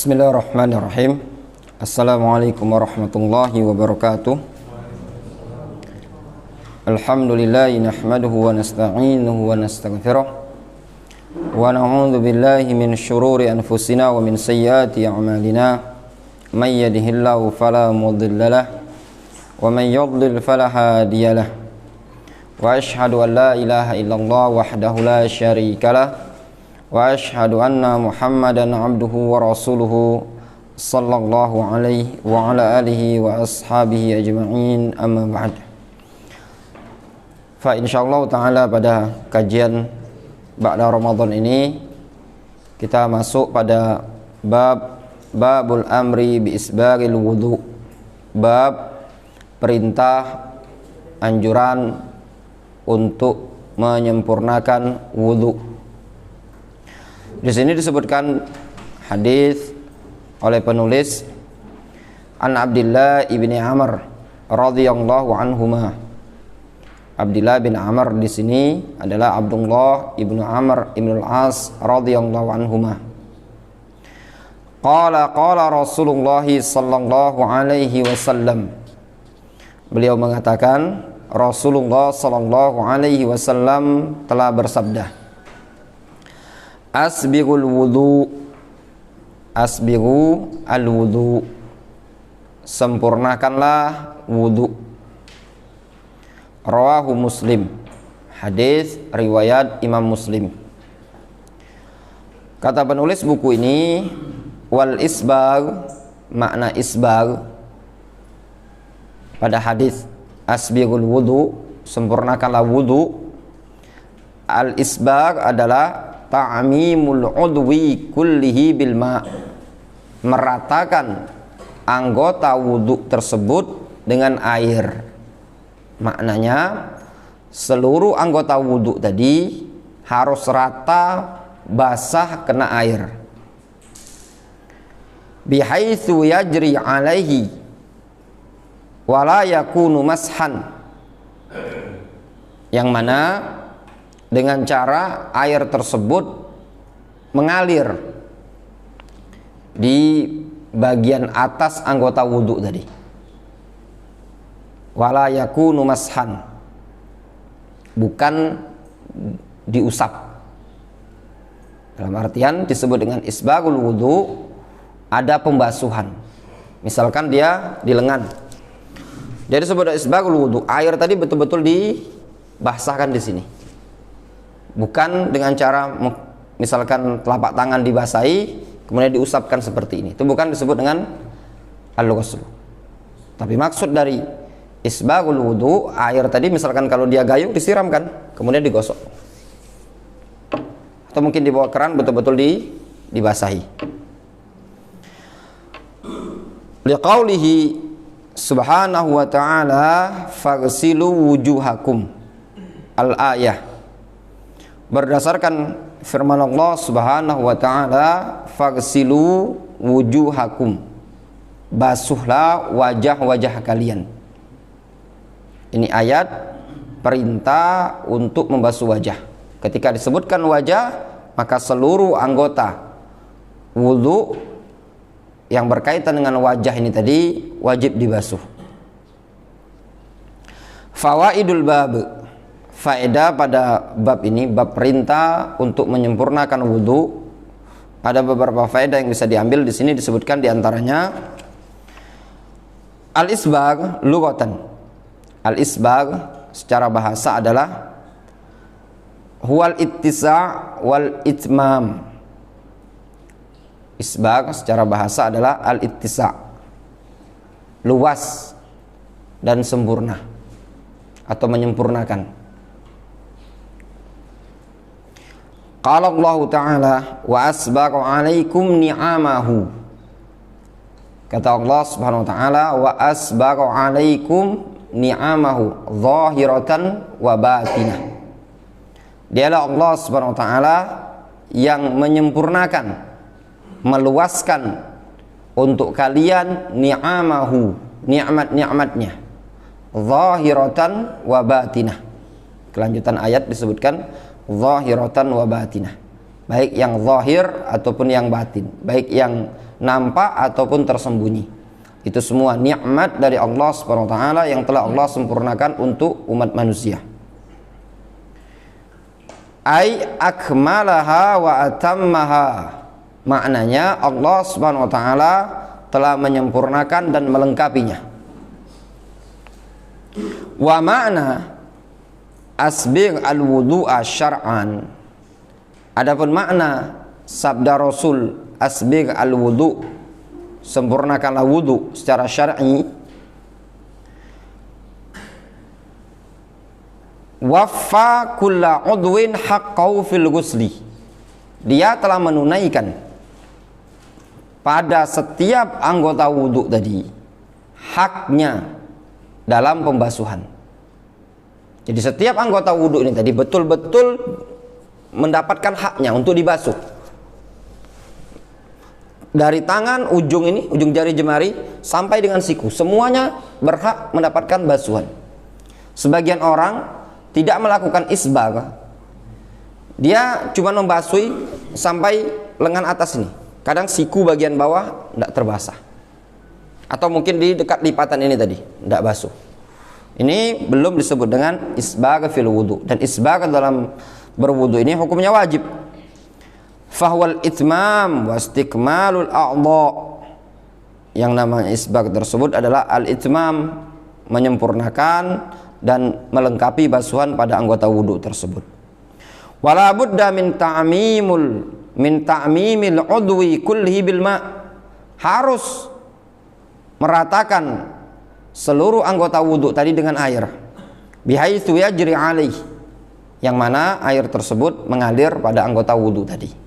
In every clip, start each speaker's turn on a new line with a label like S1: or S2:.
S1: Bismillahirrahmanirrahim. Assalamualaikum warahmatullahi wabarakatuh. Alhamdulillahi nahmaduhu wa nasta'inuhu wa nastaghfiruh wa na'udzu billahi min syururi anfusina wa min sayyiati a'malina. May yahdihillahu fala mudilla lahu wa may yudlil fala hadiya lahu. Wa asyhadu an la ilaha illallah wahdahu la syarika lahu wa asyhadu anna Muhammadan abduhu wa rasuluhu sallallahu alaihi wa ala alihi wa ashabihi ajma'in, amma ba'd. Fa insyaallah ta'ala pada kajian ba'da Ramadan ini kita masuk pada babul amri bi isbagil wudu, bab perintah anjuran untuk menyempurnakan wudu. Di sini disebutkan hadis oleh penulis an Abdullah ibni Amr radhiyallahu anhuma. Abdullah bin Amr di sini adalah Abdullah ibnu Amr ibnu al-As radhiyallahu anhuma. Qala Rasulullah sallallahu alaihi wasallam. Beliau mengatakan, Rasulullah sallallahu alaihi wasallam telah bersabda, Asbighul wudu, asbighu al-wudu, sempurnakanlah wudu. Rawahu Muslim, hadis riwayat Imam Muslim. Kata penulis buku ini, wal isbagh, makna isbagh pada hadis asbighul wudu, sempurnakanlah wudu. Al isbagh adalah ta'mimul udwi kullihi bil ma', meratakan anggota wudu tersebut dengan air. Maknanya seluruh anggota wudu tadi harus rata basah kena air. Bihaitsu yajri alaihi wala yakunu mashan, yang mana dengan cara air tersebut mengalir di bagian atas anggota wudu tadi. Wala yakunu mashan, bukan diusap. Dalam artian disebut dengan isbagul wudu, ada pembasuhan. Misalkan dia di lengan, jadi disebut isbagul wudu, air tadi betul-betul dibasahkan di sini. Bukan dengan cara misalkan telapak tangan dibasahi kemudian diusapkan seperti ini. Itu bukan disebut dengan al-ghusl. Tapi maksud dari isbagul wudu, air tadi misalkan kalau dia gayung disiramkan kemudian digosok. Atau mungkin di bawah keran betul-betul dibasahi. Liqaulihi subhanahu wa ta'ala faghsilu wujuhakum, al-ayah. Berdasarkan firman Allah subhanahu wa ta'ala, faghsilu wujuhakum, basuhlah wajah-wajah kalian. Ini ayat perintah untuk membasuh wajah. Ketika disebutkan wajah, maka seluruh anggota wudu yang berkaitan dengan wajah ini tadi wajib dibasuh. Fawaidul bab, faedah pada bab ini, bab perintah untuk menyempurnakan wudu. Ada beberapa faedah yang bisa diambil di sini. Disebutkan diantaranya al-isbagh lughatan. Al-isbagh secara bahasa adalah huwal ittisa' wal itmam. Isbagh secara bahasa adalah al-ittisa', luas dan sempurna atau menyempurnakan. Qala Allah Ta'ala wa asbagha 'alaikum ni'amahu. Kata Allah Subhanahu wa taala, wa asbagha 'alaikum ni'amahu zahiratan wa batinah. Dialah Allah Subhanahu wa taala yang menyempurnakan, meluaskan untuk kalian ni'amahu, nikmat-nikmatnya, zahiratan wa batinah. Kelanjutan ayat disebutkan zahiratan wa batinah, baik yang zahir ataupun yang batin, baik yang nampak ataupun tersembunyi. Itu semua nikmat dari Allah Subhanahu wa taala yang telah Allah sempurnakan untuk umat manusia. Ai akmalaha wa atammaha. Maknanya Allah Subhanahu wa taala telah menyempurnakan dan melengkapinya. Wa makna asbigh al-wudu'a syar'an. Adapun makna sabda Rasul asbigh al-wudu', sempurnakanlah wudu secara syar'i, waffa kulla udwin haqqahu fil ghusli. Dia telah menunaikan pada setiap anggota wudu tadi haknya dalam pembasuhan. Jadi setiap anggota wudu ini tadi betul-betul mendapatkan haknya untuk dibasuh. Dari tangan ujung ini, ujung jari jemari sampai dengan siku, semuanya berhak mendapatkan basuhan. Sebagian orang tidak melakukan isbagh, dia cuma membasuhi sampai lengan atas ini. Kadang siku bagian bawah tidak terbasah, atau mungkin di dekat lipatan ini tadi tidak basuh. Ini belum disebut dengan isbagh fil wudu. Dan isbagh dalam berwudu ini hukumnya wajib. Fahwal itmam wa istikmalul a'dha. Yang namanya isbagh tersebut adalah al-itmam, menyempurnakan dan melengkapi basuhan pada anggota wudu tersebut. Wala budda min ta'mimil udwi kullihi bil ma'. Harus meratakan seluruh anggota wudu tadi dengan air. Bihaitsu yajri alaih, yang mana air tersebut mengalir pada anggota wudu tadi.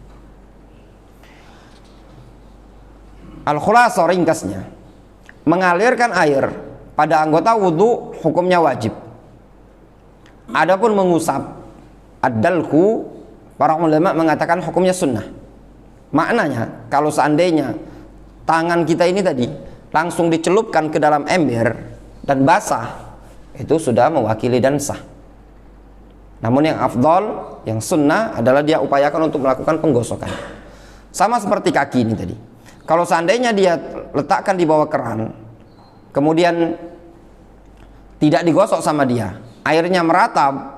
S1: Al-khulasa, ringkasnya, mengalirkan air pada anggota wudu hukumnya wajib. Adapun mengusap, ad-dalku, para ulama mengatakan hukumnya sunnah. Maknanya kalau seandainya tangan kita ini tadi langsung dicelupkan ke dalam ember dan basah, itu sudah mewakili dan sah. Namun yang afdal, yang sunnah adalah dia upayakan untuk melakukan penggosokan. Sama seperti kaki ini tadi. Kalau seandainya dia letakkan di bawah keran, kemudian tidak digosok sama dia, airnya merata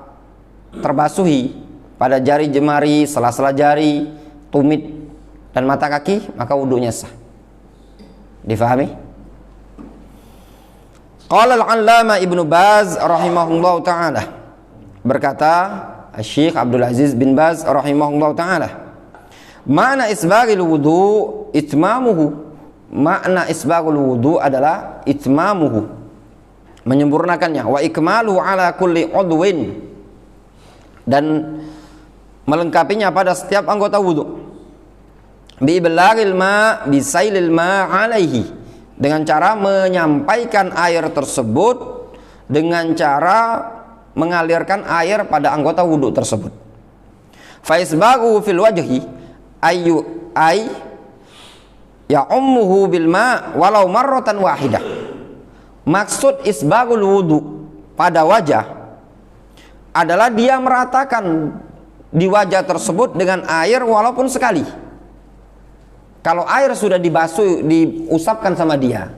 S1: terbasuhi pada jari jemari, sela-sela jari, tumit dan mata kaki, maka wudunya sah. Difahami? Qala al-allama Ibnu Baz rahimahullahu taala, berkata Syekh Abdul Aziz bin Baz rahimahullahu taala, makna isbaghil wudu itmamuhu. Makna isbaghul wudu adalah itmamuhu, menyempurnakannya, wa ikmaluhu ala kulli udwin, dan melengkapinya pada setiap anggota wudu. Bi iblaghil ma bisailil ma alaihi, dengan cara menyampaikan air tersebut dengan cara mengalirkan air pada anggota wudu tersebut. Fa isbaghu fil wajhi ya ummuhu bil ma walau marratan wahidah. Maksud isbaghul wudu pada wajah adalah dia meratakan di wajah tersebut dengan air walaupun sekali. Kalau air sudah dibasuh, diusapkan sama dia,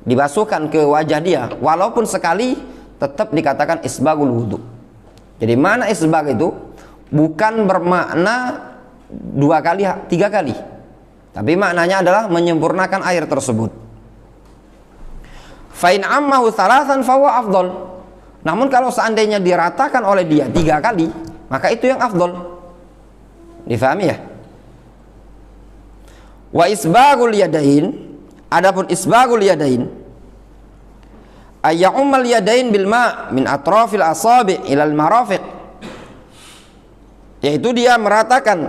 S1: dibasuhkan ke wajah dia walaupun sekali, tetap dikatakan isbaghul wudu. Jadi mana isbagh itu bukan bermakna 2 kali, 3 kali, tapi maknanya adalah menyempurnakan air tersebut. Fa'in ammahu thalathan fahuwa afdal. Namun kalau seandainya diratakan oleh dia 3 kali, maka itu yang afdal. Difahami ya? Wa isbaghul yadain, adapun isbaghul yadain ayya'ummal yadain bil ma' min atrafil asabi' ilal marafiq, yaitu dia meratakan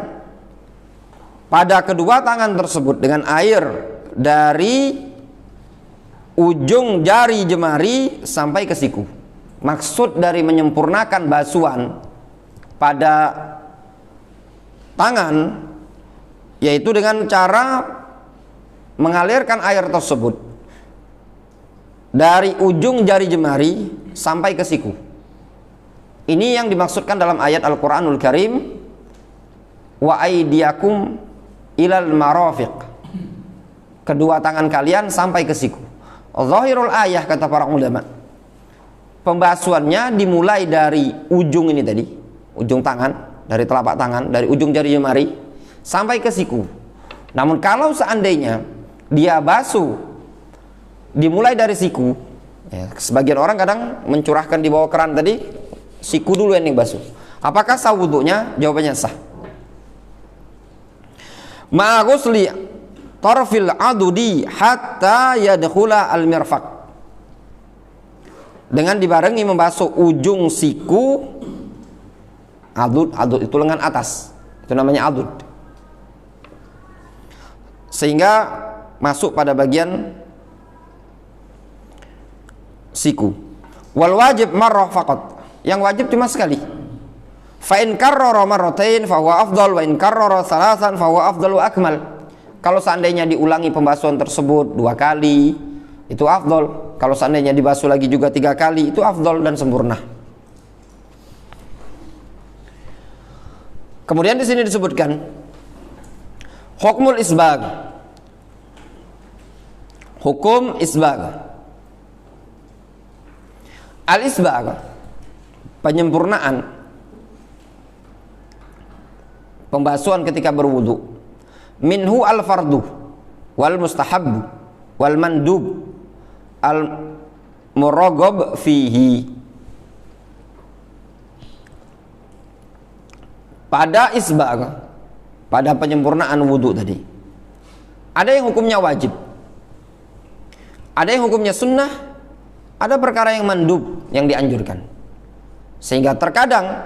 S1: pada kedua tangan tersebut dengan air dari ujung jari jemari sampai ke siku. Maksud dari menyempurnakan basuhan pada tangan yaitu dengan cara mengalirkan air tersebut dari ujung jari jemari sampai ke siku. Ini yang dimaksudkan dalam ayat Al-Quranul Karim, wa aydiyakum ilal marafiq. kedua tangan kalian sampai ke siku. Zahirul ayah, kata para ulama, pembasuhannya dimulai dari ujung ini tadi, ujung tangan, dari telapak tangan, dari ujung jari jemari sampai ke siku. Namun kalau seandainya dia basuh dimulai dari siku, ya, sebagian orang kadang mencurahkan di bawah keran tadi, siku dulu yang dibasuh. Apakah sah wudunya? Jawabannya sah. Ma ghusli tarfil adudi hatta yadkhula al-mirfaq, dengan dibarengi membasuh ujung siku. Adud itu lengan atas, itu namanya adud, sehingga masuk pada bagian siku. Wal wajib marrah faqat, yang wajib cuma sekali. Fa in karrara marratain fa huwa afdal, wa in karrara salasan fa huwa afdal wa akmal. Kalau seandainya diulangi pembasuhan tersebut 2 kali, itu afdal. Kalau seandainya dibasuh lagi juga 3 kali, itu afdal dan sempurna. Kemudian di sini disebutkan hukmul isbag, hukum isbag. Al-isbag, penyempurnaan pembasuhan ketika berwudu. Minhu al-fardu wal mustahab wal mandub al muraghab fihi. Pada isbag, pada penyempurnaan wudu tadi, ada yang hukumnya wajib, ada yang hukumnya sunnah, ada perkara yang mandub, yang dianjurkan. Sehingga terkadang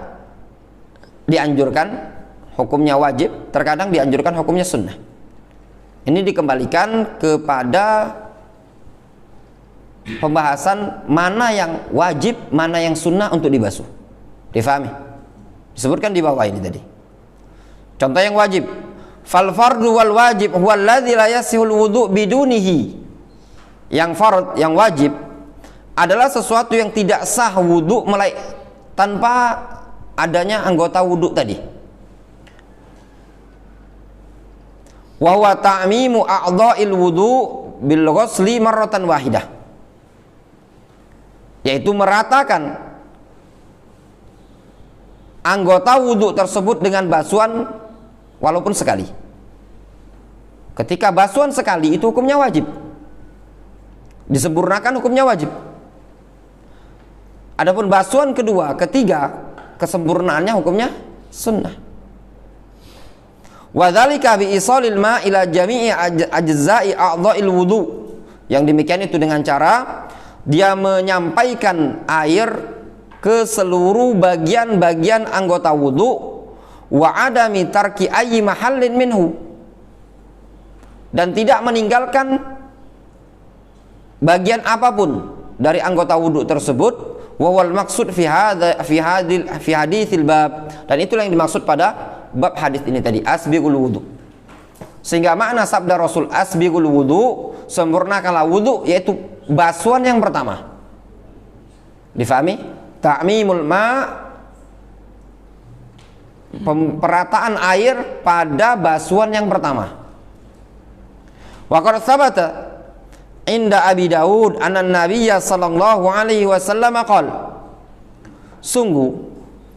S1: dianjurkan hukumnya wajib, terkadang dianjurkan hukumnya sunnah. Ini dikembalikan kepada pembahasan mana yang wajib, mana yang sunnah untuk dibasuh. Difahami? Disebutkan di bawah ini tadi. Contoh yang wajib, fal fardu wal wajib huwa alladzi la yasihul wudu bidunihi. Yang fard, yang wajib adalah sesuatu yang tidak sah wudu tanpa adanya anggota wudu tadi. Wa huwa ta'mimu a'dha'il wudu bil ghusli marratan wahidah, yaitu meratakan anggota wudu tersebut dengan basuhan walaupun sekali. Ketika basuhan sekali itu hukumnya wajib, disempurnakan hukumnya wajib. Adapun basuhan kedua, ketiga, kesempurnaannya hukumnya sunnah. Wa dzalika bi isalil ma ila jami'i ajza'i a'dha'il wudu. Yang demikian itu dengan cara dia menyampaikan air ke seluruh bagian-bagian anggota wudu, wa adami tarki ayyi mahallin minhu, dan tidak meninggalkan bagian apapun dari anggota wudu tersebut. Wa wal maqsud fi haditsil bab, dan itulah yang dimaksud pada bab hadis ini tadi, asbighul wudu. Sehingga makna sabda Rasul asbighul wudu, sempurnakanlah wudu, yaitu basuhan yang pertama. Difahami? Ta'mimul ma, perataan air pada basuhan yang pertama. Wa qad sabata inda Abi Daud anna Nabiyya sallallahu alaihi wasallam qala, sungguh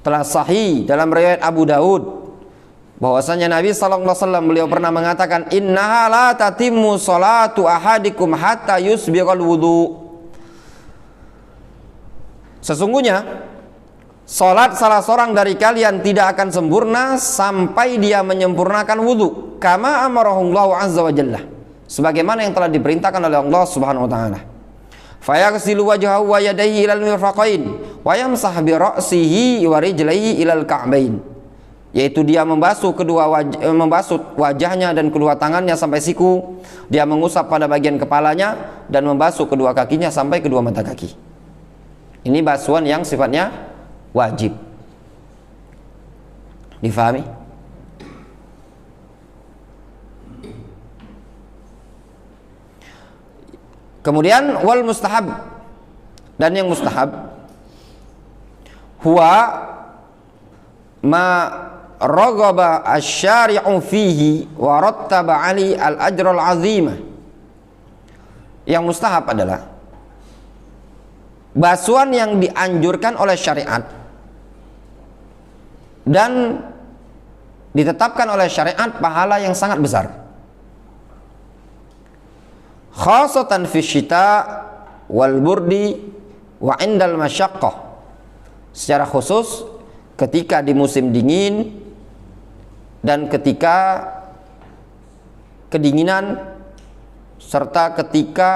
S1: telah sahih dalam riwayat Abu Daud bahwasanya Nabi sallallahu alaihi wasallam beliau pernah mengatakan, innaha la tatimmu salatu ahadikum hatta yusbighal wudu. Sesungguhnya salat salah seorang dari kalian tidak akan sempurna sampai dia menyempurnakan wudu, kama amarahullahu azza wa jalla, sebagaimana yang telah diperintahkan oleh Allah Subhanahu wa taala. Fayaghsilu wajhahu wa yadayhi ilal mirfaqain wa yamsah bi ra'sihi wa rijlaihi ilal ka'bain, yaitu dia membasuh wajahnya dan kedua tangannya sampai siku, dia mengusap pada bagian kepalanya dan membasuh kedua kakinya sampai kedua mata kaki. Ini basuhan yang sifatnya wajib. Difahami? Kemudian wal mustahab, dan yang mustahab huwa ma raghaba asy-syari'u fihi wa rattaba 'ali al-ajra al-'azimah Yang mustahab adalah basuhan yang dianjurkan oleh syariat dan ditetapkan oleh syariat pahala yang sangat besar. Khasatan fi syita wal burdi wa indal masyaqqah. Secara khusus ketika di musim dingin dan ketika kedinginan serta ketika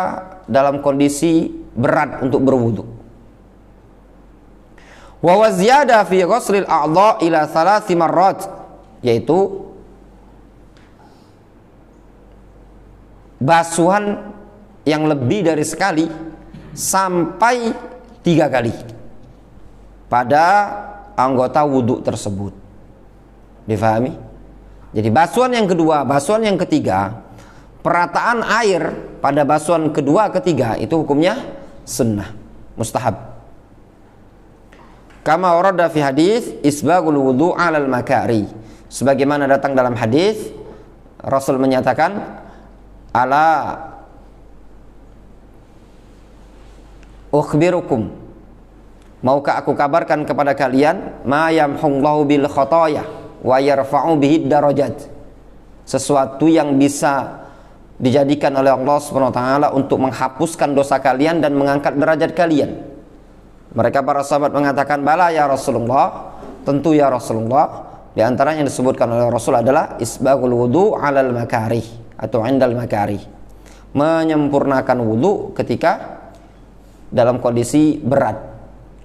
S1: dalam kondisi berat untuk berwudu. Wa waziyada fi ghuslil a'dha ila 3 marrat, yaitu basuhan yang lebih dari sekali sampai 3 kali pada anggota wudu tersebut. Difahami? Jadi basuhan yang kedua, basuhan yang ketiga, perataan air pada basuhan kedua ketiga itu hukumnya sunnah, mustahab. Kama warada fi hadis isbagul wudu 'alal makari. Sebagaimana datang dalam hadis Rasul menyatakan, ala ukhbirukum, maukah aku kabarkan kepada kalian, ma yamhullahu bil khotoya wa yarfa'u bihi darajat, sesuatu yang bisa dijadikan oleh Allah Subhanahu wa taala untuk menghapuskan dosa kalian dan mengangkat derajat kalian. Mereka para sahabat mengatakan, bala ya Rasulullah, tentu ya Rasulullah. Di antaranya yang disebutkan oleh Rasul adalah isbagul wudu 'alal makarih atau 'indal makarih, menyempurnakan wudu ketika dalam kondisi berat,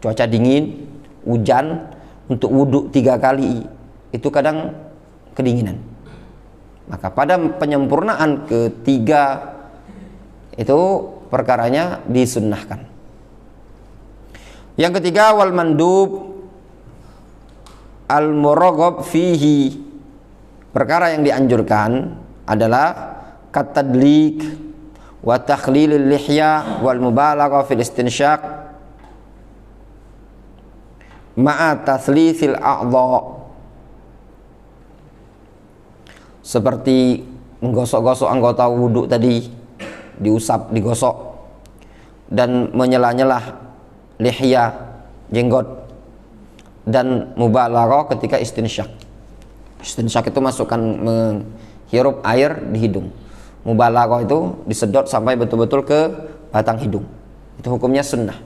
S1: cuaca dingin, hujan, untuk wudu 3 kali itu kadang kedinginan. Maka pada penyempurnaan ketiga itu perkaranya disunnahkan. Yang ketiga, wal mandub al muraghab fihi, perkara yang dianjurkan adalah katadlik wa takhlilil lihya wal mubalaghah fil istinsyaq ma'a tathlithil a'dha, seperti menggosok-gosok anggota wudhu tadi, diusap, digosok, dan menyela-nyela lihya, jenggot, dan mubalaghah ketika istinsyak. Istinsyak itu masukkan, menghirup air di hidung. Mubalaghah itu disedot sampai betul-betul ke batang hidung. Itu hukumnya sunnah.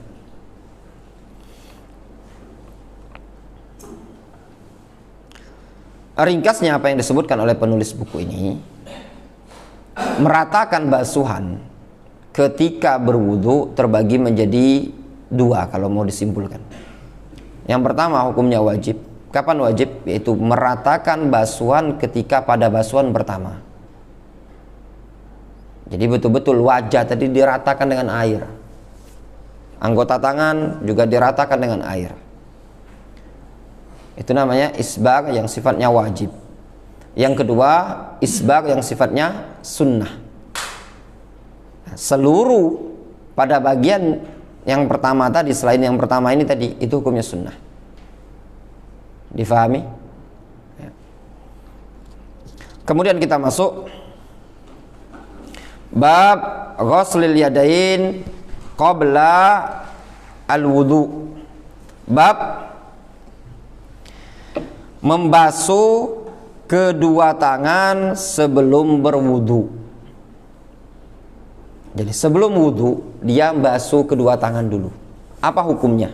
S1: Ringkasnya apa yang disebutkan oleh penulis buku ini, meratakan basuhan ketika berwudu terbagi menjadi 2 kalau mau disimpulkan. Yang pertama hukumnya wajib. Kapan wajib? Yaitu meratakan basuhan ketika pada basuhan pertama. Jadi betul-betul wajah tadi diratakan dengan air, anggota tangan juga diratakan dengan air. Itu namanya isbag yang sifatnya wajib. Yang kedua, isbag yang sifatnya sunnah. Seluruh pada bagian yang pertama tadi, selain yang pertama ini tadi, itu hukumnya sunnah. Difahami? Ya. Kemudian kita masuk bab ghuslil yadain qabla al-wudu. Bab membasuh kedua tangan sebelum berwudu. Jadi sebelum wudu dia basuh kedua tangan dulu. Apa hukumnya?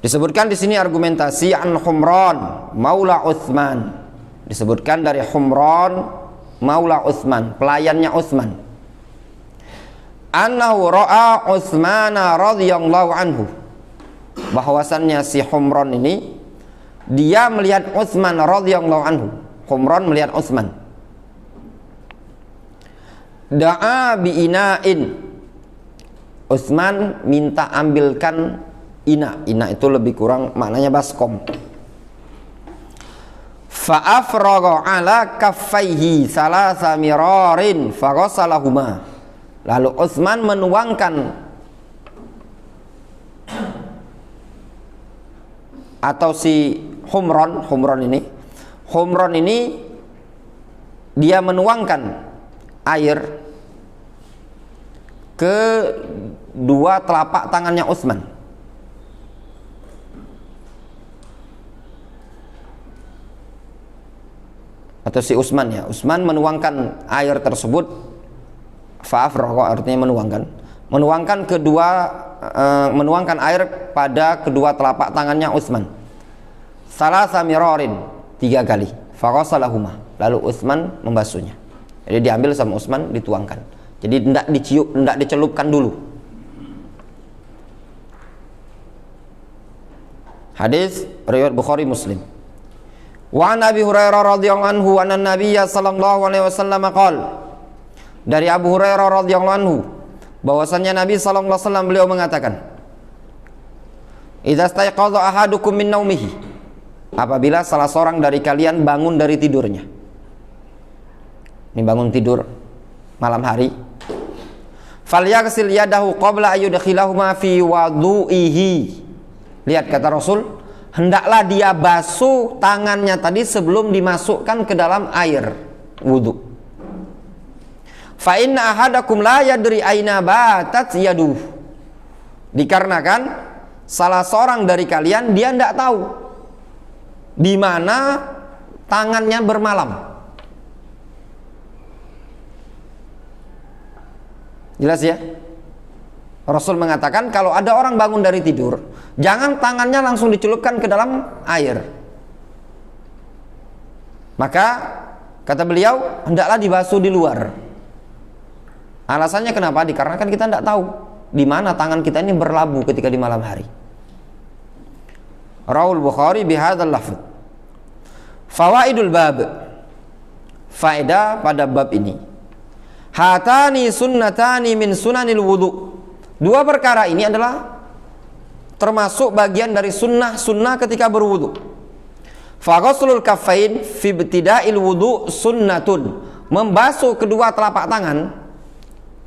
S1: Disebutkan di sini argumentasi an Humran Maula Utsman. Disebutkan dari Humran Maula Utsman, pelayannya Utsman. Annahu ra'a Utsman radhiyallahu anhu. Bahwasannya si Humran ini dia melihat Utsman radhiyallahu anhu. Humran melihat Utsman. Da'a bi'ina'in, Utsman minta ambilkan ina. Ina itu lebih kurang maknanya baskom. Fa'afragha ala kaffaihi salasa mirarin faghasalahuma. Lalu Utsman menuangkan atau si Humran ini dia menuangkan air kedua telapak tangannya Utsman. Atau si Utsman ya, Utsman menuangkan air tersebut, fa'afraqa artinya menuangkan air pada kedua telapak tangannya Utsman. Salasa mirarin, 3 kali. Faghasalahuma, lalu Utsman membasuhnya. Jadi diambil sama Utsman, dituangkan. Jadi tidak dicelupkan dulu. Hadis riwayat Bukhari Muslim. Wa an Abi Hurairah radhiyallahu anhu anna Nabiyya sallallahu alaihi wasallam qala. Dari Abu Hurairah radhiyallahu anhu bahwasanya Nabi sallallahu alaihi wasallam beliau mengatakan, "Idza staiqadha ahadukum min naumihi." Apabila salah seorang dari kalian bangun dari tidurnya. Ini bangun tidur malam hari. Falyaghsil yadahu qabla ayyudkhilahuma fi wudu'ihi. Lihat kata Rasul, hendaklah dia basuh tangannya tadi sebelum dimasukkan ke dalam air wudu. Fa inna ahadakum la yadri aina batat yaduh. Dikarenakan salah seorang dari kalian dia tidak tahu di mana tangannya bermalam. Jelas ya? Rasul mengatakan kalau ada orang bangun dari tidur, jangan tangannya langsung dicelupkan ke dalam air. Maka kata beliau, hendaklah dibasuh di luar. Alasannya kenapa? Dikarenakan kita tidak tahu di mana tangan kita ini berlabuh ketika di malam hari. Rawul Bukhari bihadzal lafz. Fawaidul bab. Faedah pada bab ini. Hatani sunnatani min sunanil wudu. 2 perkara ini adalah termasuk bagian dari sunnah ketika berwudu. Faghuslul kaffain fi ibtida'il wudu sunnatun. Membasuh kedua telapak tangan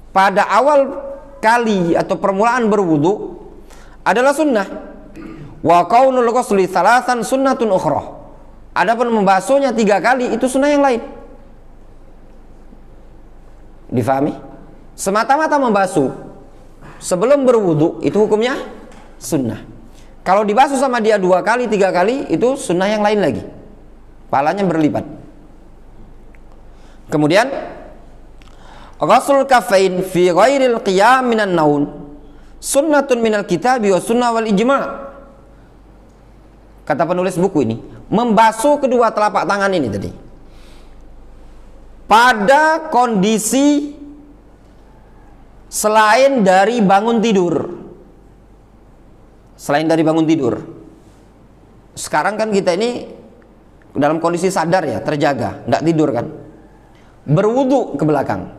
S1: pada awal kali atau permulaan berwudu adalah sunnah. Wa qaunul ghusli thalathan sunnatun ukhra. Adapun membasuhnya 3 kali itu sunnah yang lain. Difahami? Semata-mata membasuh sebelum berwudu itu hukumnya sunnah. Kalau dibasuh sama dia 2 kali, 3 kali itu sunnah yang lain lagi. Pahalanya berlipat. Kemudian ghuslul kaffain fi ghairil qiyam minan naum sunnatun minal kitabi wa sunnah wal ijma'. Kata penulis buku ini, membasuh kedua telapak tangan ini tadi pada kondisi selain dari bangun tidur. Selain dari bangun tidur. Sekarang kan kita ini dalam kondisi sadar ya, terjaga, tidak tidur kan. Berwudu ke belakang.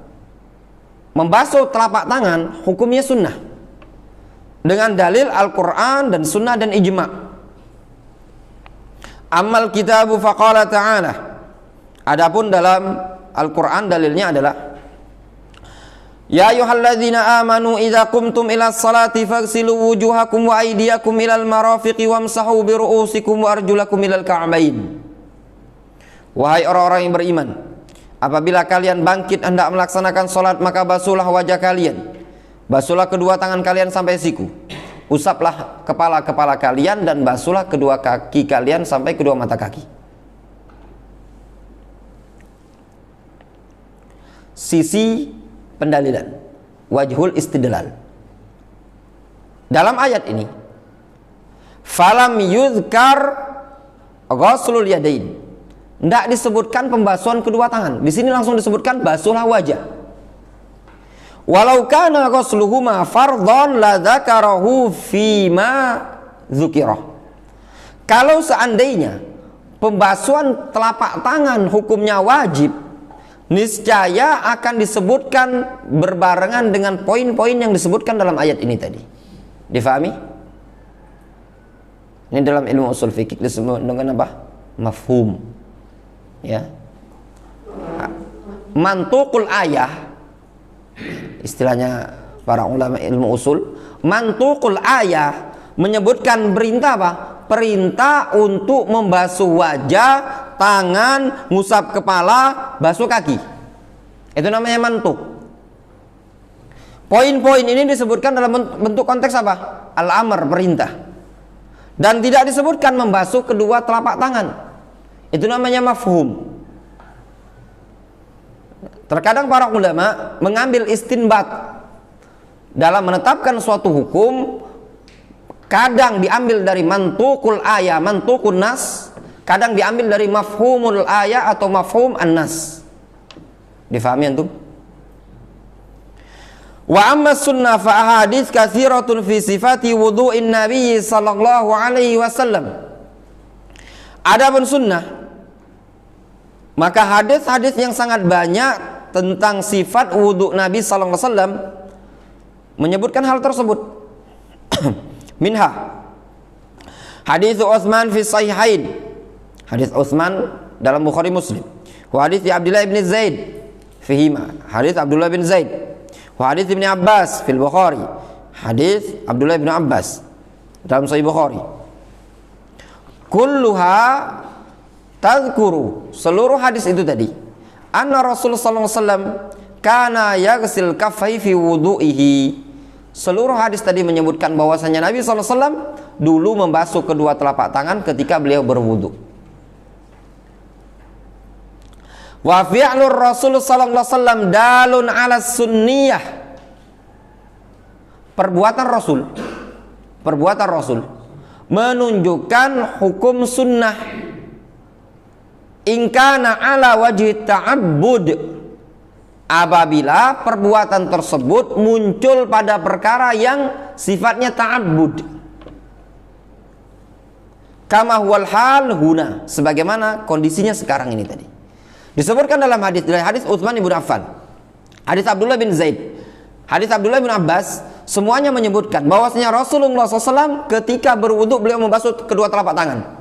S1: Membasuh telapak tangan hukumnya sunnah. Dengan dalil Al-Quran dan sunnah dan ijma'. Amal kitabu faqala ta'ala. Adapun dalam Al-Quran dalilnya adalah Ya ayyuhalladzina amanu idza qumtum ilas salati faghsilu wujuhakum wa aydiyakum ilal marafiqi wamsahu bi ru'usikum wa arjulakum ilal ka'bain. Wahai orang-orang yang beriman, apabila kalian bangkit hendak melaksanakan salat, maka basuhlah wajah kalian, basuhlah kedua tangan kalian sampai siku, usaplah kepala-kepala kalian dan basuhlah kedua kaki kalian sampai kedua mata kaki. Sisi pendalilan, wajhul istidlal. Dalam ayat ini falam yuzkar ghuslul yadain. Tidak disebutkan pembasuhan kedua tangan. Di sini langsung disebutkan basuhlah wajah. Walau kana ghusluhuma fardhan la dzakarahu fima dzukira. Kalau seandainya pembasuhan telapak tangan hukumnya wajib, niscaya akan disebutkan berbarengan dengan poin-poin yang disebutkan dalam ayat ini tadi. Difahami? Ini dalam ilmu usul fikih disebut dengan apa? Mafhum. Ya. Mantuqul ayah, istilahnya para ulama ilmu usul, mantuqul ayah menyebutkan perintah apa? Perintah untuk membasuh wajah, tangan, ngusap kepala, basuh kaki. Itu namanya mantuk. Poin-poin ini disebutkan dalam bentuk konteks apa? Al-amr, perintah. Dan tidak disebutkan membasuh kedua telapak tangan. Itu namanya mafhum. Terkadang para ulama mengambil istinbat dalam menetapkan suatu hukum, kadang diambil dari mantukul ayat, mantukun nas, kadang diambil dari mafhumul ayat atau mafhum an-nas. Difahami antum? Wa amma sunnah fa ahadits katsiratun fi sifati wudu'in nabiy sallallahu alaihi wasallam. Adapun sunnah, maka hadis-hadis yang sangat banyak tentang sifat wudu Nabi sallallahu alaihi wasallam menyebutkan hal tersebut. Minha hadits Utsman fi sahihain, hadis Utsman dalam Bukhari Muslim. Wa hadits Abdullah bin Zaid fihima, hadis Abdullah bin Zaid. Wa hadits Ibnu Abbas fil Bukhari, hadis Abdullah bin Abbas dalam Sahih Bukhari. Kulluha tadhkuru, seluruh hadis itu tadi, anna Rasulullah sallallahu alaihi wasallam kana yaghsil kaffai fi wudu'ihi. Seluruh hadis tadi menyebutkan bahwasanya Nabi sallallahu alaihi wasallam dulu membasuh kedua telapak tangan ketika beliau berwudu. Wa fi'lur Rasul sallallahu alaihi wasallam dalun 'ala sunniyah. Perbuatan Rasul menunjukkan hukum sunnah. In kana 'ala wajhi ta'abbud, apabila perbuatan tersebut muncul pada perkara yang sifatnya ta'abbud. Kama huwal hal huna, sebagaimana kondisinya sekarang ini tadi. Disebutkan dalam hadis Utsman bin Affan, hadis Abdullah bin Zaid, hadis Abdullah bin Abbas, semuanya menyebutkan bahwasanya Rasulullah SAW ketika berwudu beliau membasuh kedua telapak tangan.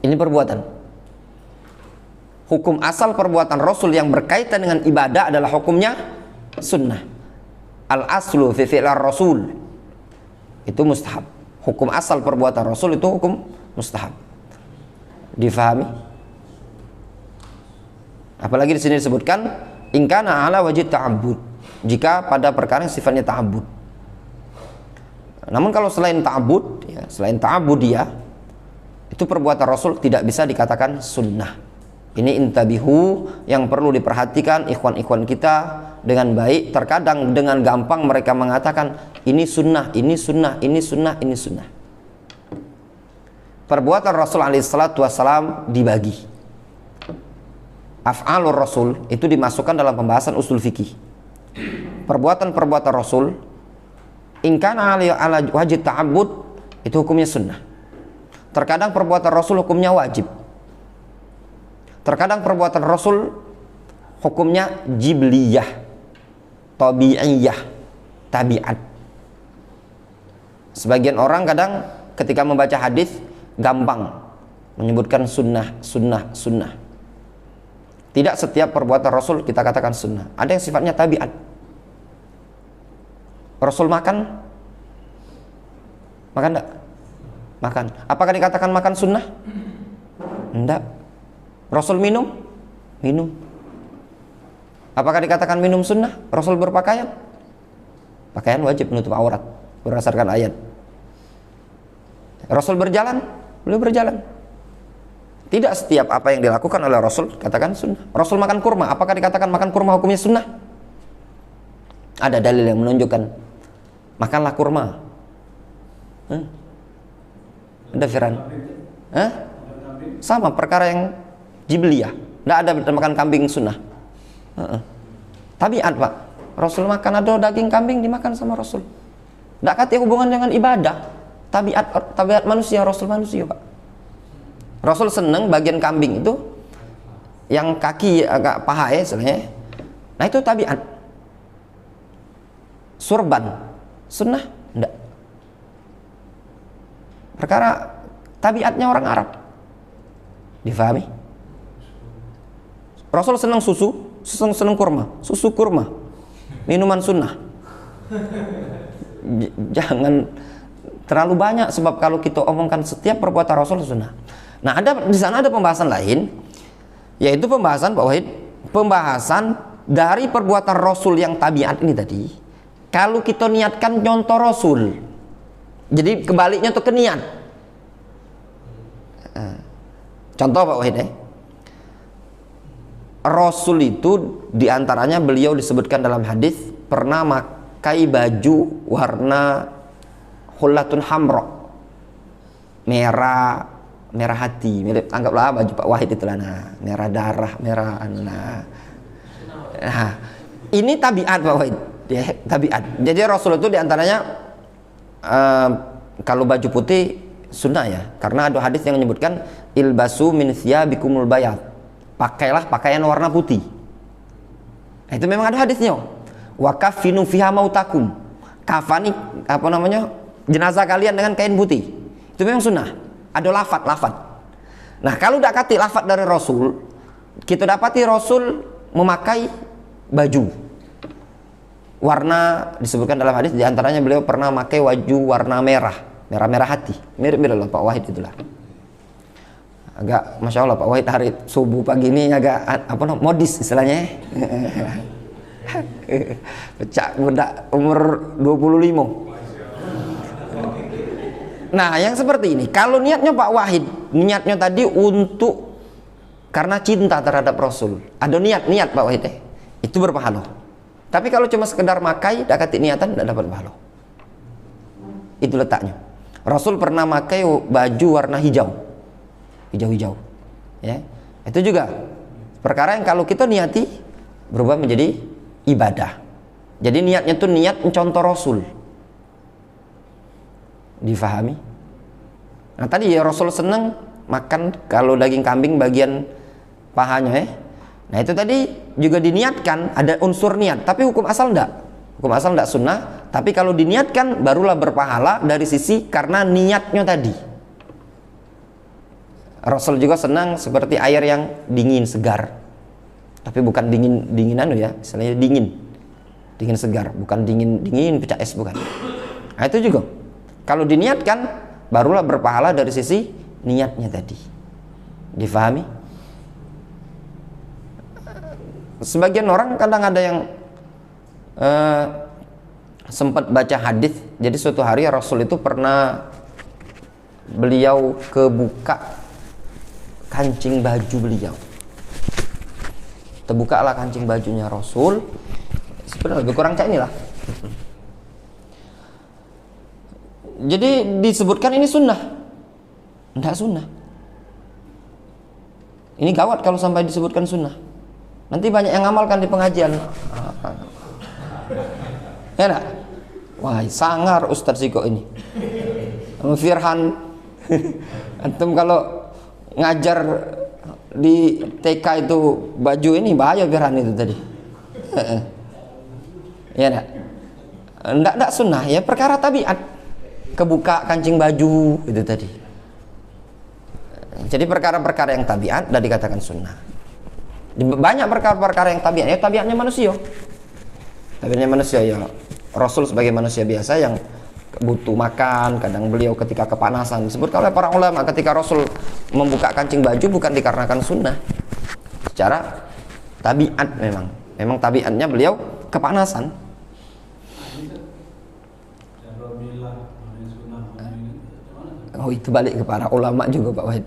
S1: Ini perbuatan. Hukum asal perbuatan Rasul yang berkaitan dengan ibadah adalah hukumnya sunnah. Al aslu fi fi'lar Rasul itu mustahab. Hukum asal perbuatan Rasul itu hukum mustahab. Difahami? Apalagi di sini disebutkan in kana ala wajhi ta'abbud, jika pada perkara yang sifatnya ta'abbud. Namun kalau selain ta'abbud, ya, selain ta'abbudiyah, itu perbuatan Rasul tidak bisa dikatakan sunnah. Ini intabihu yang perlu diperhatikan ikhwan-ikhwan kita dengan baik. Terkadang dengan gampang mereka mengatakan ini sunnah, ini sunnah, ini sunnah, ini sunnah. Perbuatan Rasul alaihissalatu wassalam dibagi. Af'alur Rasul itu dimasukkan dalam pembahasan usul fikih. Perbuatan-perbuatan Rasul in kana ala wajib ta'abbud, itu hukumnya sunnah. Terkadang perbuatan Rasul hukumnya wajib. Terkadang perbuatan Rasul hukumnya jibliyah, tabi'iyah, tabiat. Sebagian orang kadang ketika membaca hadis gampang menyebutkan sunnah, sunnah, sunnah. Tidak setiap perbuatan Rasul kita katakan sunnah. Ada yang sifatnya tabiat. Rasul makan enggak? Makan. Apakah dikatakan makan sunnah? Enggak. Rasul minum? Minum. Apakah dikatakan minum sunnah? Rasul berpakaian? Pakaian wajib menutup aurat berdasarkan ayat. Rasul berjalan? Beliau berjalan. Tidak setiap apa yang dilakukan oleh Rasul katakan sunnah. Rasul makan kurma, apakah dikatakan makan kurma hukumnya sunnah? Ada dalil yang menunjukkan makanlah kurma. Ada Firan? Sama perkara yang jibliyah. Tidak ada makan kambing sunnah. Tabiat Pak. Rasul makan, ada daging kambing dimakan sama Rasul. Tidak kata hubungan dengan ibadah. Tabiat manusia, Rasul manusia Pak. Rasul senang bagian kambing itu yang kaki agak paha ya sebenarnya. Nah itu tabiat. Surban sunnah? Enggak. Perkara tabiatnya orang Arab. Difahami? Rasul senang susu, senang kurma. Susu kurma minuman sunnah. Jangan terlalu banyak, sebab kalau kita omongkan setiap perbuatan Rasul sunnah. Nah, di sana ada pembahasan lain, yaitu pembahasan dari perbuatan Rasul yang tabiat ini tadi, kalau kita niatkan contoh Rasul, jadi kebaliknya tuh ke niat. Contoh Pak Wahid, Rasul itu diantaranya beliau disebutkan dalam hadis pernah pakai baju warna hullatun hamra, merah hati, mirip, anggaplah baju Pak Wahid itulah, nah, merah darah, merah nah, ini tabiat Pak Wahid, ya, tabiat. Jadi Rasul itu diantaranya kalau baju putih sunnah ya, karena ada hadis yang menyebutkan ilbasu min thiyabikumul bayad, pakailah pakaian warna putih. Nah, itu memang ada hadisnya. Wa kafinu fiha mautakum, kafani apa namanya, jenazah kalian dengan kain putih. Itu memang sunnah. Ada lafad. Nah, kalau tidak kati lafad dari Rasul, kita dapati Rasul memakai baju warna, disebutkan dalam hadis diantaranya beliau pernah memakai baju warna merah hati, mirip lah Pak Wahid itulah. Agak masya Allah Pak Wahid hari subuh pagi ini agak apa modis istilahnya. Pecah budak umur 25. Nah, yang seperti ini, kalau niatnya Pak Wahid, niatnya tadi untuk karena cinta terhadap Rasul, ada niat Pak Wahid, itu berpahala. Tapi kalau cuma sekedar makai, tidak kati niatan, tidak dapat pahala. Itu letaknya. Rasul pernah makai baju warna hijau, ya. Itu juga perkara yang kalau kita niati berubah menjadi ibadah. Jadi niatnya itu niat mencontoh Rasul. Difahami? Nah, tadi ya Rasul senang makan kalau daging kambing bagian pahanya, Nah, itu tadi juga diniatkan, ada unsur niat, tapi hukum asal enggak. Hukum asal enggak sunnah, tapi kalau diniatkan barulah berpahala dari sisi karena niatnya tadi. Rasul juga senang seperti air yang dingin segar. Tapi bukan dinginan ya, misalnya dingin segar, bukan dingin pecah es, bukan. Nah, itu juga kalau diniatkan barulah berpahala dari sisi niatnya tadi. Difahami? Sebagian orang kadang ada yang sempat baca hadis. Jadi suatu hari Rasul itu pernah beliau kebuka kancing baju beliau. Terbukalah kancing bajunya Rasul. Sebenarnya lebih kurang kayak inilah. Jadi disebutkan ini sunnah. Tidak sunnah. Ini gawat kalau sampai disebutkan sunnah. Nanti banyak yang ngamalkan di pengajian. Ya enggak? Wah, sangar Ustadz Siko ini. Firhan. Antum kalau ngajar di TK itu baju ini bahaya Firhan itu tadi. Ya enggak? Enggak sunnah ya, perkara tabiat. Kebuka kancing baju itu tadi. Jadi perkara-perkara yang tabiat dan dikatakan sunnah. Banyak perkara-perkara yang tabiat, ya tabiatnya manusia. Tabiatnya manusia ya. Rasul sebagai manusia biasa yang butuh makan, kadang beliau ketika kepanasan. Disebutkan oleh para ulama ketika Rasul membuka kancing baju bukan dikarenakan sunnah. Secara tabiat memang tabiatnya beliau kepanasan. Oh, itu balik ke para ulama juga Pak Wahid.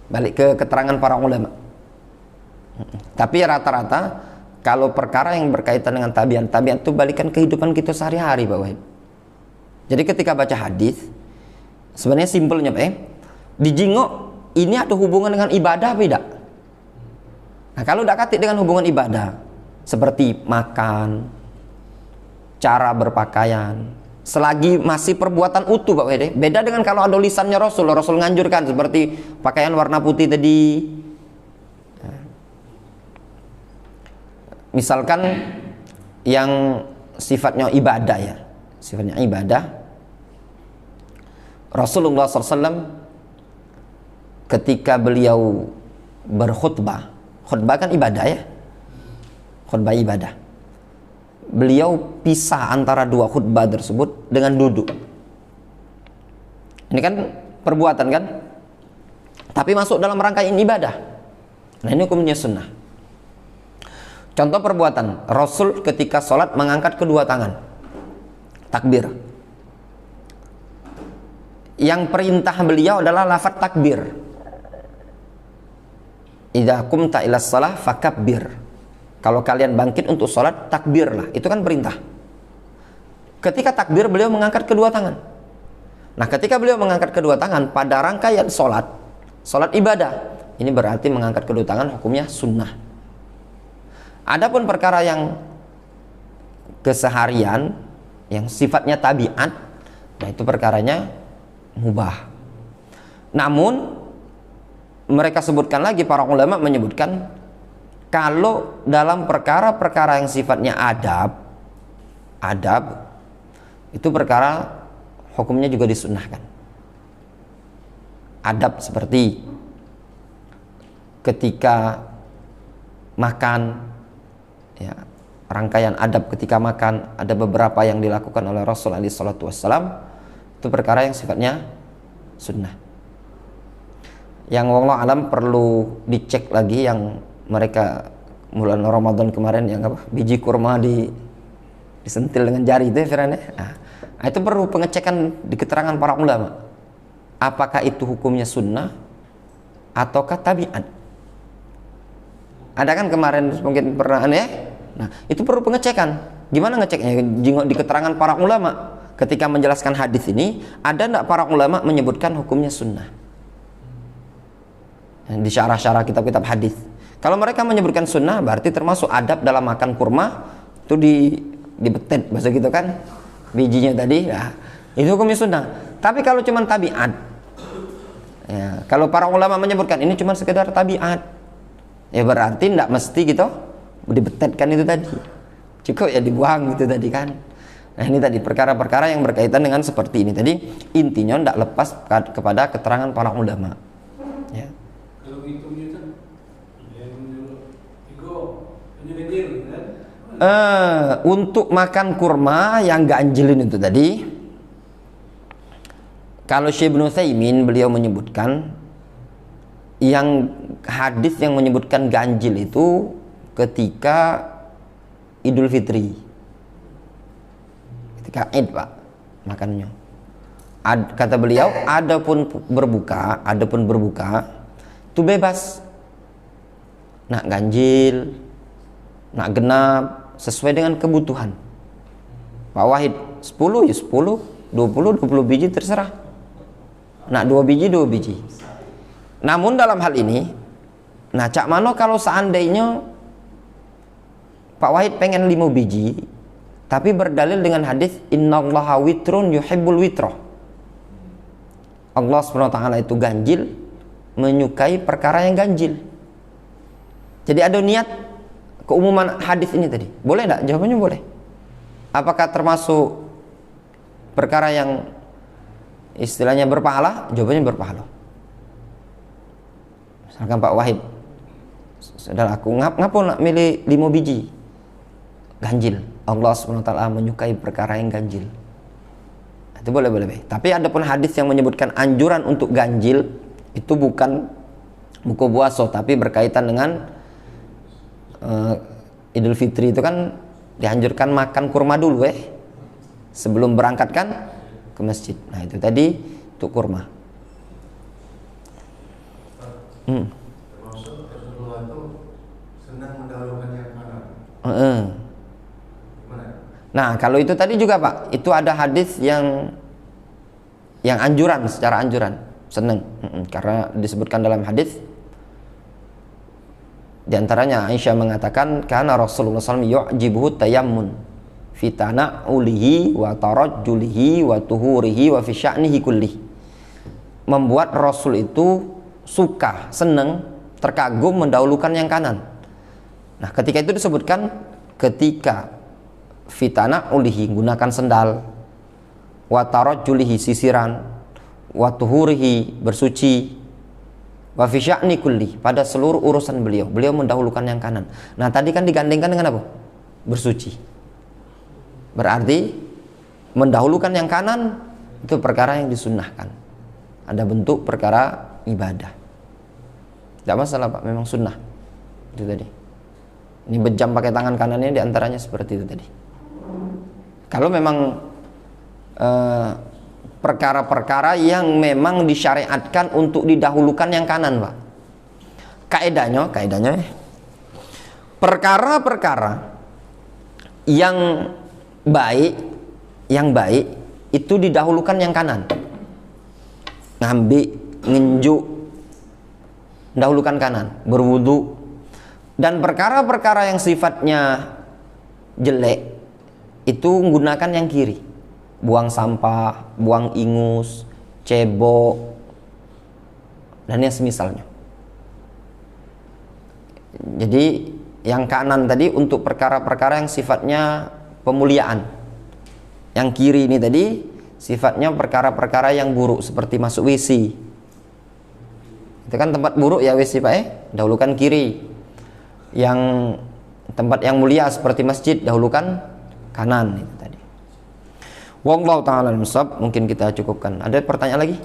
S1: Balik ke keterangan para ulama. Tapi rata-rata kalau perkara yang berkaitan dengan tabiat itu balikan kehidupan kita sehari-hari Pak Wahid. Jadi ketika baca hadis sebenarnya simpelnya Pak, dijingok ini ada hubungan dengan ibadah apa tidak? Nah, kalau tidak katik dengan hubungan ibadah seperti makan, cara berpakaian, selagi masih perbuatan utuh Pak Wede. Beda dengan kalau ada lisannya Rasul nganjurkan seperti pakaian warna putih tadi. Misalkan yang sifatnya ibadah ya, sifatnya ibadah. Rasulullah SAW ketika beliau berkhutbah, khutbah kan ibadah ya, khutbah ibadah. Beliau pisah antara dua khutbah tersebut dengan duduk. Ini kan perbuatan kan, tapi masuk dalam rangkaian ibadah. Nah, ini hukumnya sunnah. Contoh perbuatan Rasul ketika sholat mengangkat kedua tangan, takbir. Yang perintah beliau adalah lafaz takbir. Idza qumta ila shalah fakabbir. Kalau kalian bangkit untuk sholat, takbirlah. Itu kan perintah. Ketika takbir beliau mengangkat kedua tangan. Nah, ketika beliau mengangkat kedua tangan pada rangkaian sholat ibadah, ini berarti mengangkat kedua tangan hukumnya sunnah. Adapun perkara yang keseharian, yang sifatnya tabiat, nah itu perkaranya mubah. Namun mereka sebutkan lagi, para ulama menyebutkan, kalau dalam perkara-perkara yang sifatnya adab itu perkara hukumnya juga disunnahkan. Adab seperti ketika makan, ya, rangkaian adab ketika makan, ada beberapa yang dilakukan oleh Rasul alaihi salatu wassalam, itu perkara yang sifatnya sunnah. Yang wallahu alam perlu dicek lagi yang mereka bulan Ramadan kemarin yang apa, biji kurma disentil dengan jari itu ya, Firman. Nah, itu perlu pengecekan di keterangan para ulama. Apakah itu hukumnya sunnah ataukah tabiat? Ada kan kemarin mungkin pernah ya? Nah, itu perlu pengecekan. Gimana ngeceknya? Di keterangan para ulama ketika menjelaskan hadis ini, ada enggak para ulama menyebutkan hukumnya sunnah? Di syarah-syarah kitab-kitab hadis. Kalau mereka menyebutkan sunnah, berarti termasuk adab dalam makan kurma, itu dibetet bahasa gitu kan, bijinya tadi. Nah, itu hukumnya sunnah. Tapi kalau cuma tabiat, ya, kalau para ulama menyebutkan ini cuma sekedar tabiat, ya berarti tidak mesti gitu dibetetkan itu tadi, cukup ya dibuang gitu tadi kan. Nah, ini tadi perkara-perkara yang berkaitan dengan seperti ini tadi, intinya tidak lepas kepada keterangan para ulama, ya.
S2: Kalau itu kan
S1: untuk makan kurma yang ganjilin itu tadi, kalau Syekh Ibnu Utsaimin beliau menyebutkan yang hadis yang menyebutkan ganjil itu ketika Idul Fitri, ketika Id Pak makannya. Kata beliau, adapun berbuka itu bebas. Nak ganjil, nak genap, sesuai dengan kebutuhan. Pak Wahid 10 ya 10, 20 biji terserah. Nak 2 biji 2 biji. Namun dalam hal ini, nah cak mano kalau seandainya Pak Wahid pengen 5 biji, tapi berdalil dengan hadis innallaha witrun yuhibbul witra. Allah SWT itu ganjil, menyukai perkara yang ganjil. Jadi ada niat keumuman hadis ini tadi. Boleh enggak? Jawabannya boleh. Apakah termasuk perkara yang istilahnya berpahala? Jawabannya berpahala. Misalkan Pak Wahid, saudara aku ngapo nak milih 5 biji ganjil, Allah SWT menyukai perkara yang ganjil, itu boleh. Tapi ada pun hadis yang menyebutkan anjuran untuk ganjil, itu bukan buku puasa, tapi berkaitan dengan Idul Fitri. Itu kan dianjurkan makan kurma dulu sebelum berangkat kan ke masjid. Nah itu tadi untuk kurma.
S2: Termasuk Rasulullah itu senang mendahulukan yang kanan.
S1: Nah kalau itu tadi juga Pak, itu ada hadis yang anjuran, secara anjuran senang, karena disebutkan dalam hadis. Di antaranya Aisyah mengatakan, karena Rasulullah SAW yu'jibuhu tayammun fi tana'ulihi wa tarajjulihi wa tuhurihi wa fi sya'nihi kullih. Membuat Rasul itu suka, senang, terkagum mendahulukan yang kanan. Nah ketika itu disebutkan ketika fi tana'ulihi, gunakan sendal, wa tarajjulihi, sisiran, wa tuhurihi, bersuci, wa fi sya'ni kulli, pada seluruh urusan beliau mendahulukan yang kanan. Nah tadi kan digandengkan dengan apa? Bersuci. Berarti mendahulukan yang kanan itu perkara yang disunnahkan. Ada bentuk perkara ibadah. Tidak masalah Pak, memang sunnah. Itu tadi. Ini bejam pakai tangan kanannya, diantaranya seperti itu tadi. Kalau memang perkara-perkara yang memang disyariatkan untuk didahulukan yang kanan, Pak. Kaedahnya perkara-perkara yang baik itu didahulukan yang kanan. Ngambil, nginjuk, dahulukan kanan, berwudu. Dan perkara-perkara yang sifatnya jelek itu menggunakan yang kiri. Buang sampah, buang ingus, cebok, dan yang semisalnya. Jadi yang kanan tadi untuk perkara-perkara yang sifatnya pemuliaan. Yang kiri ini tadi sifatnya perkara-perkara yang buruk, seperti masuk WC. Itu kan tempat buruk ya WC, Pak, dahulukan kiri. Yang tempat yang mulia seperti masjid dahulukan kanan itu tadi. Wallahu ta'ala al-musab. Mungkin kita cukupkan. Ada pertanyaan lagi?